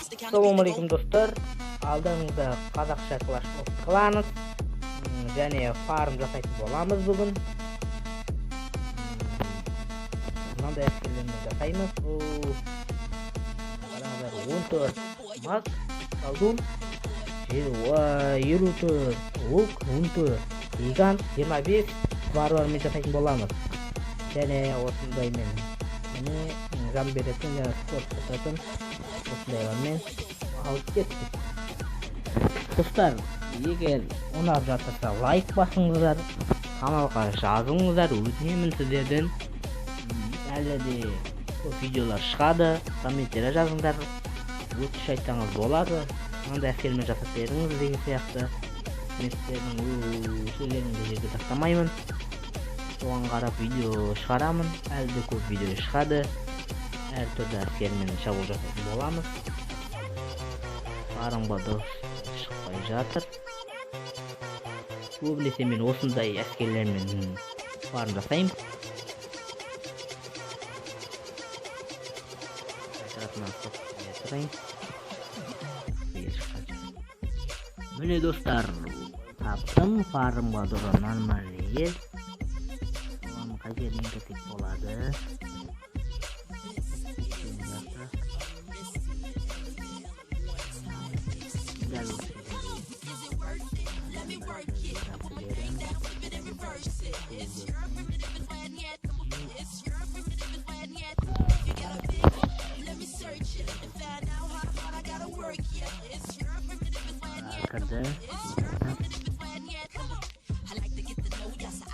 Assalamualaikum dostlar. Алдыңызда қазақша класс қыламыз. Және фарм жасайтын боламыз бүгін. Мынандай әскерлерді жасаймыз. Бұл 14 мак, колдун, 54 лук, 14 гигант, 25 варвармен жасайтын боламыз. Және осындаймен жан беретін және скорт жасайтын осындайлармен алып кеттік. Достар, егер ұнап жатса лайк басыңыздар, каналға жазыңыздар, өтінемін сіздерден. Әлі де көп видеолар шығады, комменттер жазыңдар, өтініш айтсаңыз болады. Мынандай әскермен жасап беріңіз деген сияқты. Мен сіздердің сөйлеріңізді жерге тастамаймын. Соған қарап видео шығарамын, әлі де көп видео шығады. Әр түрді әскермен шабуыл жасайтын боламыз. Фармға дұрыс шықпай жатыр. Көбінесе мен осындай әскерлермен фарм жасаймын. Міне достар, таптым фармға дұрыс нормальный ел. Қай жерден кетек болады.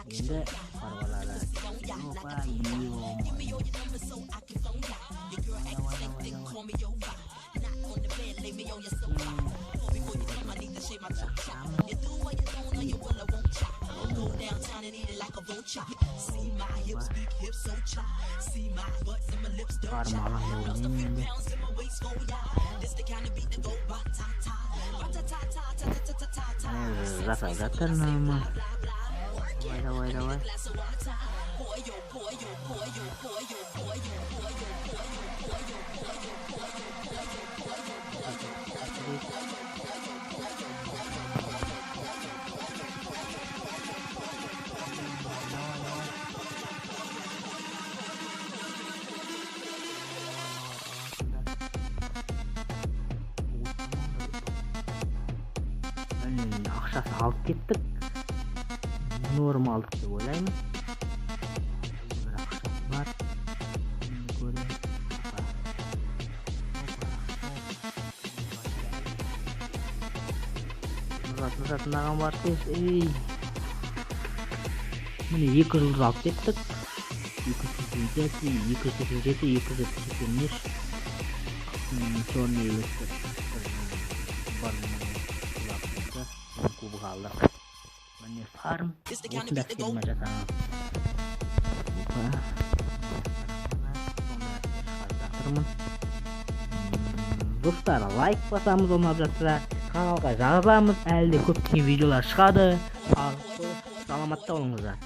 Енді қарғалады. Zakar nama. Давай. Ақшасы алып кеттік. Нормалдық деп ойлаймын. Бір ақшасы бар. Нұратын аған бар тез. Міне 2 жылды алып кеттік. 287, 285. Черный елестер. Кубы қалдық. Міне фарм. Осында әскеріме жасаңыз. Достар, лайк басамыз ұнап жатса, каналға жазамыз, әлде көптеген видеолар шығады. Саламатта болыңыздар.